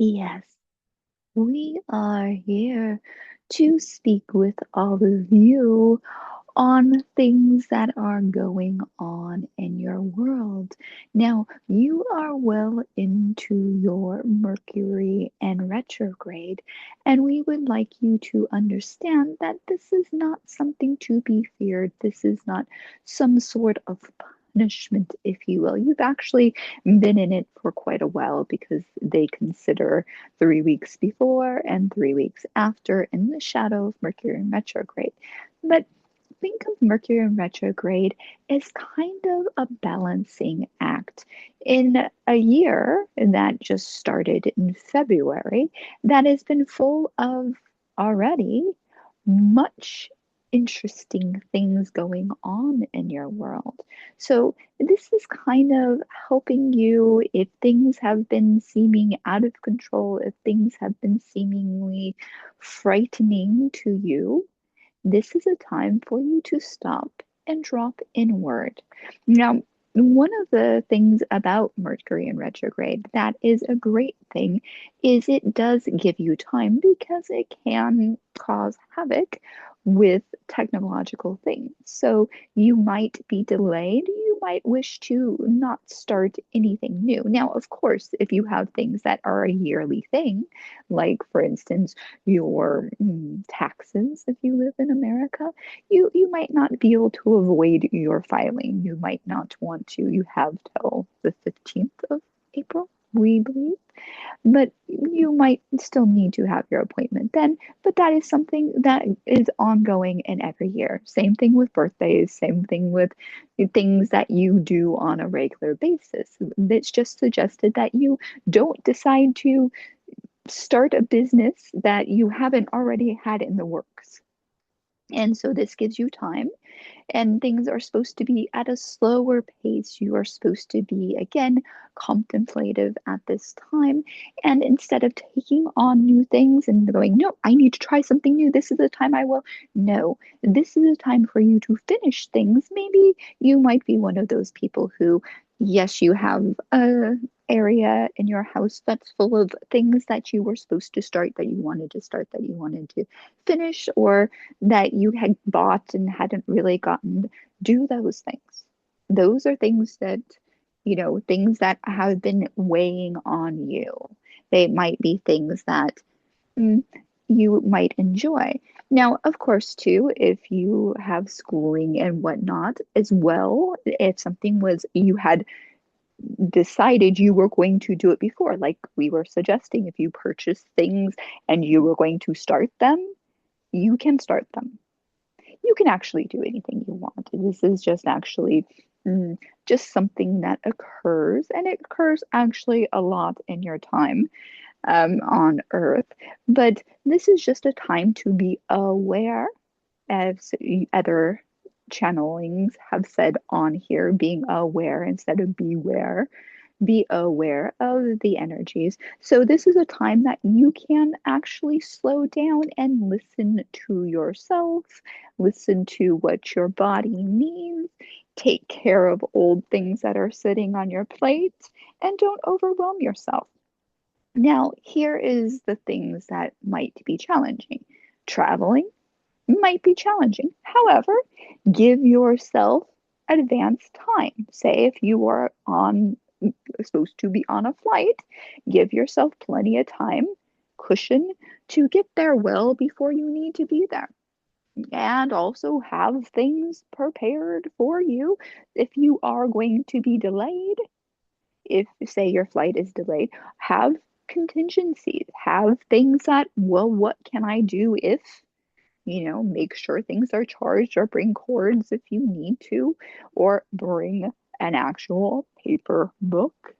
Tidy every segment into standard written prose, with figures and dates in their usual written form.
Yes, we are here to speak with all of you on things that are going on in your world. Now, you are well into your Mercury and retrograde, and we would like you to understand that this is not something to be feared. This is not some sort of punishment, if you will. You've actually been in it for quite a while because they consider 3 weeks before and 3 weeks after in the shadow of Mercury in retrograde. But think of Mercury in retrograde as kind of a balancing act in a year that just started in February that has been full of already much interesting things going on in your world. So, this is kind of helping you if things have been seeming out of control, if things have been seemingly frightening to you, this is a time for you to stop and drop inward. Now, one of the things about Mercury in retrograde that is a great thing is it does give you time because it can cause havoc with technological things. So you might be delayed. You might wish to not start anything new. Now, of course, if you have things that are a yearly thing, like for instance, your taxes if you live in America, you might not be able to avoid your filing. You might not want to. You have till the 15th of April, we believe, but you might still need to have your appointment then. But that is something that is ongoing in every year. Same thing with birthdays, same thing with things that you do on a regular basis. It's just suggested that you don't decide to start a business that you haven't already had in the works. And so this gives you time, and things are supposed to be at a slower pace. You are supposed to be, again, contemplative at this time. And instead of taking on new things and going, no, I need to try something new, this is the time I will. No, this is a time for you to finish things. Maybe you might be one of those people who, yes, you have a area in your house that's full of things that you were supposed to start, that you wanted to start, that you wanted to finish, or that you had bought and hadn't really gotten. Do those things. Those are things that, things that have been weighing on you. They might be things that mm, you might enjoy. Now, of course, too, if you have schooling and whatnot as well, if something was you had decided you were going to do it before, like we were suggesting, if you purchase things and you were going to start them, you can start them. You can actually do anything you want. This is just actually just something that occurs, and it occurs actually a lot in your time on Earth. But this is just a time to be aware, as other channelings have said on here, being aware instead of beware. Be aware of the energies. So, this is a time that you can actually slow down and listen to yourself, listen to what your body needs, take care of old things that are sitting on your plate, and don't overwhelm yourself. Now, here is the things that might be challenging. Traveling might be challenging. However, give yourself advance time. Say if you are on supposed to be on a flight, give yourself plenty of time, cushion to get there well before you need to be there. And also have things prepared for you if you are going to be delayed. If, say, your flight is delayed, have contingencies, have things that, well, what can I do if, make sure things are charged, or bring cords if you need to, or bring an actual paper book.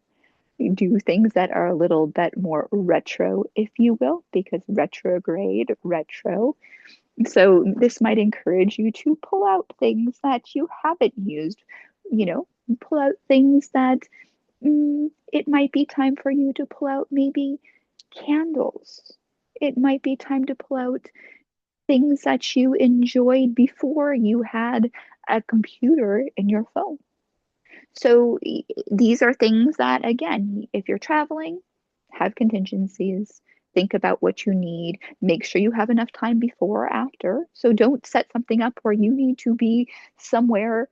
Do things that are a little bit more retro, if you will, because retrograde, retro. So this might encourage you to pull out things that you haven't used, you know, pull out things that it might be time for you to pull out maybe candles. It might be time to pull out things that you enjoyed before you had a computer in your phone. So these are things that, again, if you're traveling, Have contingencies. Think about what you need. Make sure you have enough time before or after. So don't set something up where you need to be somewhere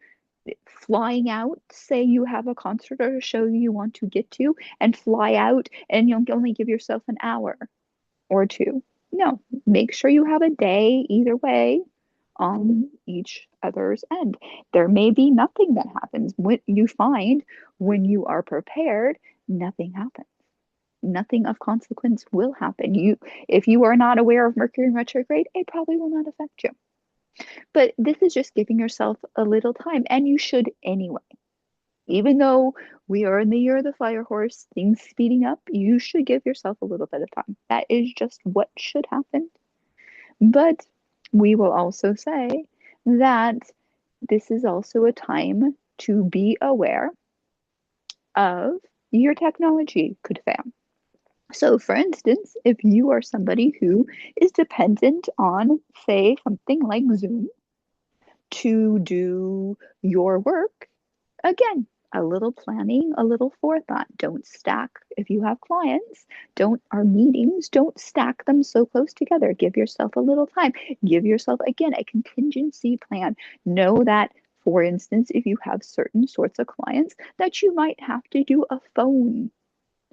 flying out. Say you have a concert or a show you want to get to and fly out, and you'll only give yourself an hour or two. No, make sure you have a day either way on each other's end. There may be nothing that happens. What you find when you are prepared, nothing happens. Nothing of consequence will happen. If you are not aware of Mercury in retrograde, it probably will not affect you. But this is just giving yourself a little time, and you should anyway. Even though we are in the year of the fire horse, things speeding up, you should give yourself a little bit of time. That is just what should happen. But we will also say that this is also a time to be aware of your technology could fail. So, for instance, if you are somebody who is dependent on, say, something like Zoom to do your work, again, a little planning, a little forethought. Don't stack, if you have clients, don't, our meetings, don't stack them so close together. Give yourself a little time. Give yourself, again, a contingency plan. Know that, for instance, if you have certain sorts of clients, that you might have to do a phone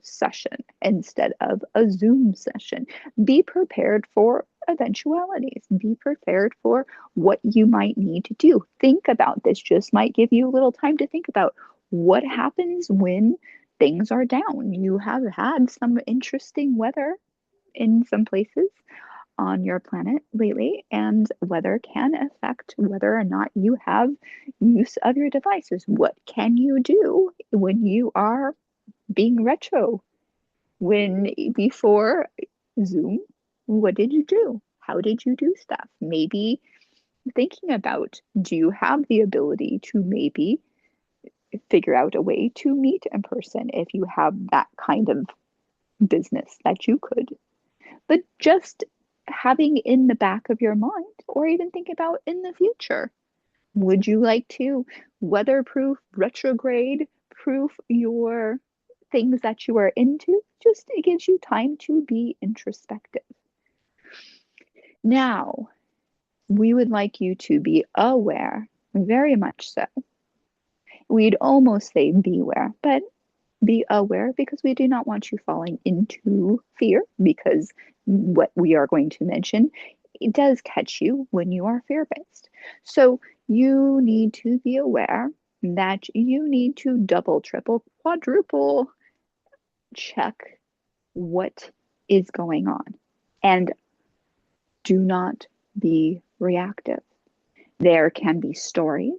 session instead of a Zoom session. Be prepared for eventualities. Be prepared for what you might need to do. Think about this, just might give you a little time to think about what happens when things are down. You have had some interesting weather in some places on your planet lately, and weather can affect whether or not you have use of your devices. What can you do when you are being retro? When before Zoom, what did you do? How did you do stuff? Maybe thinking about, do you have the ability to maybe figure out a way to meet in person if you have that kind of business that you could? But just having in the back of your mind, or even think about in the future, would you like to weatherproof, retrograde proof your things that you are into? Just it gives you time to be introspective. Now, we would like you to be aware, very much so. We'd almost say beware, but be aware because we do not want you falling into fear, because what we are going to mention, it does catch you when you are fear-based. So you need to be aware that you need to double, triple, quadruple check what is going on, and do not be reactive. There can be stories,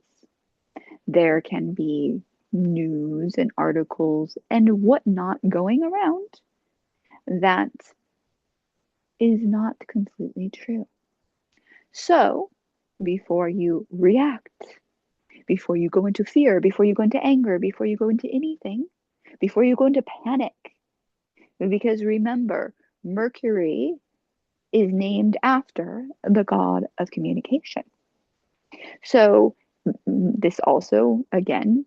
there can be news and articles and whatnot going around that is not completely true. So, before you react, before you go into fear, before you go into anger, before you go into anything, before you go into panic, because remember, Mercury is named after the god of communication. So, this also, again,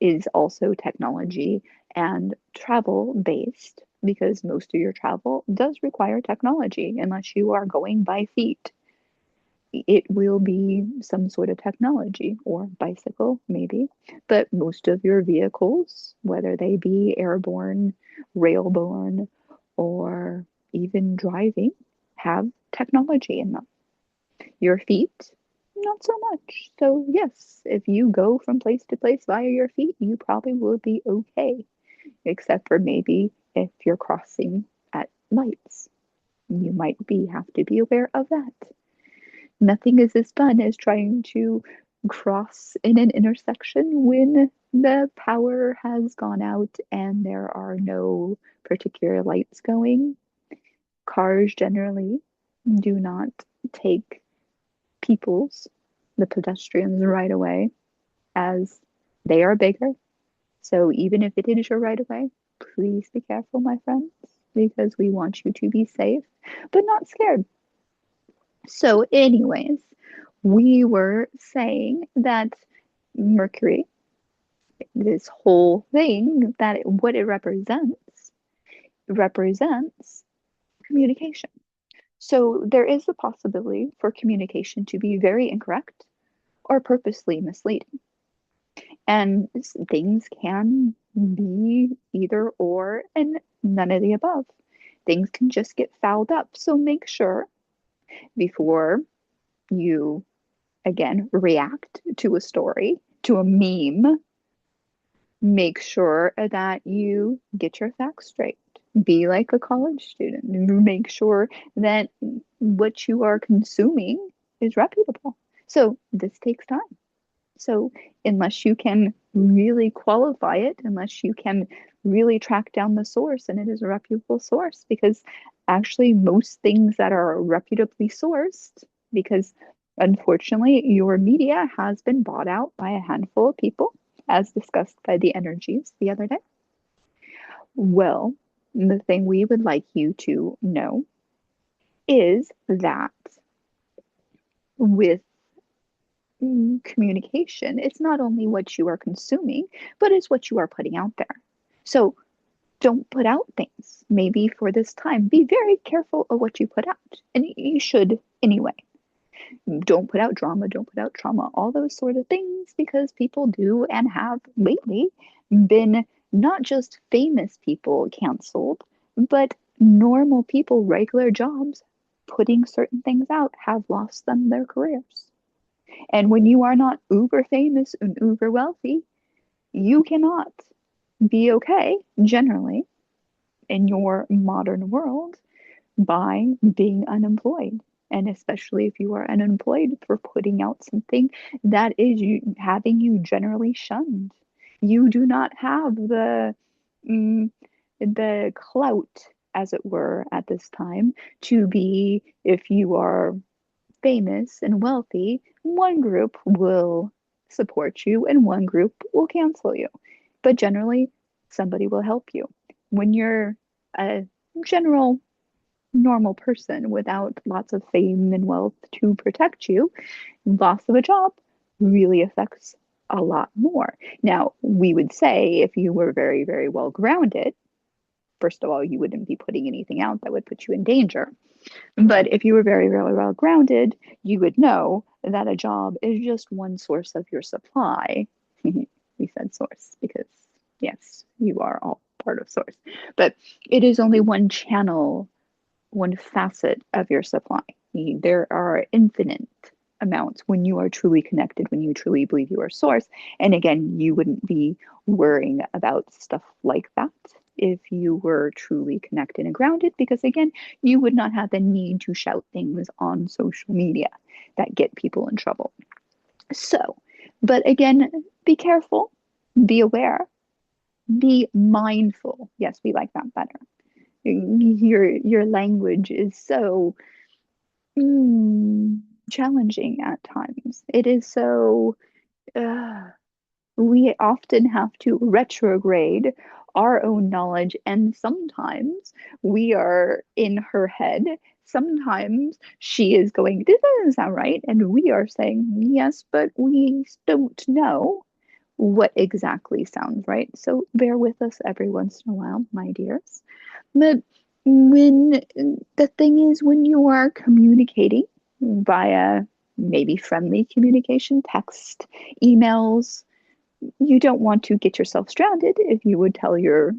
is also technology and travel based, because most of your travel does require technology. Unless you are going by feet, it will be some sort of technology, or bicycle maybe. But most of your vehicles, whether they be airborne, railborne, or even driving, have technology in them. Your feet, not so much. So, yes, if you go from place to place via your feet, you probably will be okay, except for maybe if you're crossing at lights. You might have to be aware of that. Nothing is as fun as trying to cross in an intersection when the power has gone out and there are no particular lights going. Cars generally do not take people's, the pedestrians, right away, as they are bigger. So even if it is your right of way, please be careful, my friends, because we want you to be safe, but not scared. So, anyways, we were saying that Mercury, this whole thing, that what it represents represents communication. So there is the possibility for communication to be very incorrect or purposely misleading. And things can be either or and none of the above. Things can just get fouled up. So make sure before you, again, react to a story, to a meme, make sure that you get your facts straight. Be like a college student. Make sure that what you are consuming is reputable. So this takes time. So unless you can really qualify it, unless you can really track down the source and it is a reputable source, because actually most things that are reputably sourced, because unfortunately your media has been bought out by a handful of people, as discussed by the energies the other day. Well, the thing we would like you to know is that with communication, it's not only what you are consuming, but it's what you are putting out there. So don't put out things. Maybe for this time, be very careful of what you put out. And you should anyway. Don't put out drama, don't put out trauma, all those sort of things, because people do and have lately been not just famous people canceled, but normal people, regular jobs, putting certain things out have lost them their careers. And when you are not uber famous and uber wealthy, you cannot be okay generally in your modern world by being unemployed. And especially if you are unemployed for putting out something that is having you generally shunned. You do not have mm, the clout, as it were, at this time to be, if you are famous and wealthy, one group will support you and one group will cancel you. But generally, somebody will help you. When you're a general normal person without lots of fame and wealth to protect you, loss of a job really affects a lot more. Now, we would say if you were very, very well grounded, first of all, you wouldn't be putting anything out that would put you in danger. But if you were very, very well grounded, you would know that a job is just one source of your supply. We said source because, yes, you are all part of source. But it is only one channel, one facet of your supply. There are infinite amounts when you are truly connected, when you truly believe you are source. And again, you wouldn't be worrying about stuff like that if you were truly connected and grounded, because again, you would not have the need to shout things on social media that get people in trouble. So, but again, be careful, be aware, be mindful. Yes, we like that better. Your language is so mm, challenging at times. It is so uh, we often have to retrograde our own knowledge, and sometimes we are in her head. Sometimes she is going, this doesn't sound right. And we are saying, yes, but we don't know what exactly sounds right. So bear with us every once in a while, my dears. But when the thing is, when you are communicating via maybe friendly communication, text, emails, you don't want to get yourself stranded if you would tell your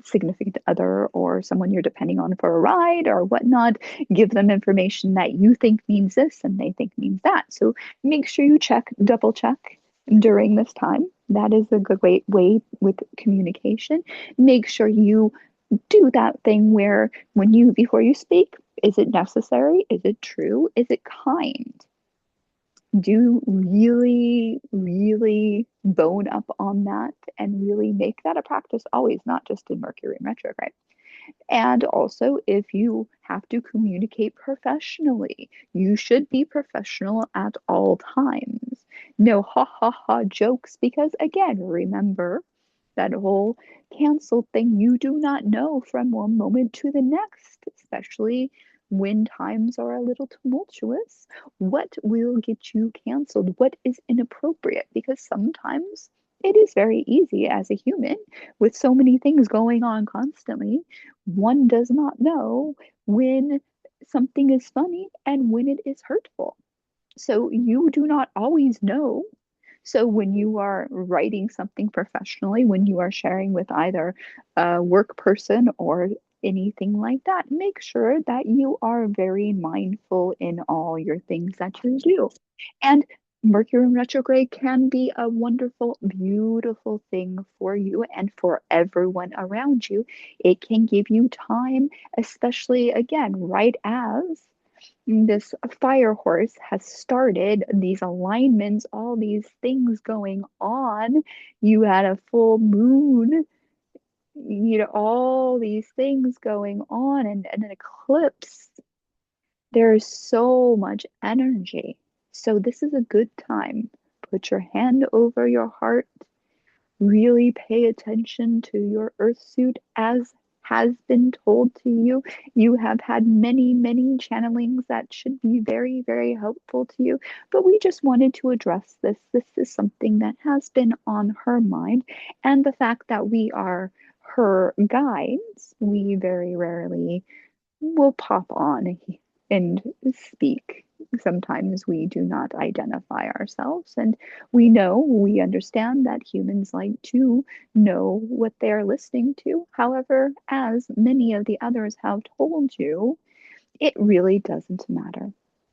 significant other or someone you're depending on for a ride or whatnot, give them information that you think means this and they think means that. So make sure you check, double check during this time. That is a good way with communication. Make sure you do that thing where when you, before you speak, is it necessary? Is it true? Is it kind? Do really, really bone up on that and really make that a practice always, not just in Mercury and retrograde. And also, if you have to communicate professionally, you should be professional at all times. No ha ha ha jokes, because again, remember that whole cancel thing, you do not know from one moment to the next, especially when times are a little tumultuous. What will get you canceled? What is inappropriate? Because sometimes it is very easy as a human with so many things going on constantly. One does not know when something is funny and when it is hurtful. So you do not always know. So when you are writing something professionally, when you are sharing with either a work person or anything like that, make sure that you are very mindful in all your things that you do. And Mercury retrograde can be a wonderful, beautiful thing for you and for everyone around you. It can give you time, especially again, right as this fire horse has started these alignments, all these things going on. You had a full moon, all these things going on, and an eclipse. There's so much energy. So, this is a good time. Put your hand over your heart, really pay attention to your earth suit as has been told to you. You have had many, many channelings that should be very, very helpful to you. But we just wanted to address this. This is something that has been on her mind. And the fact that we are her guides, we very rarely will pop on and speak. Sometimes we do not identify ourselves, and we understand that humans like to know what they are listening to. However, as many of the others have told you, it really doesn't matter.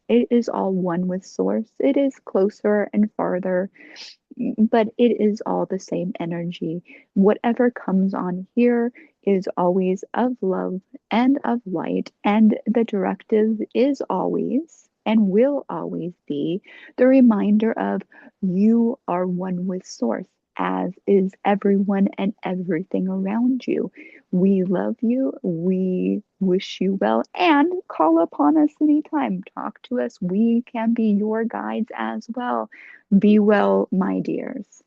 It is all one with Source. It is closer and farther, but it is all the same energy. Whatever comes on here is always of love and of light, and the directive is always and will always be the reminder of you are one with Source, as is everyone and everything around you. We love you. We wish you well, and call upon us anytime. Talk to us. We can be your guides as well. Be well, my dears.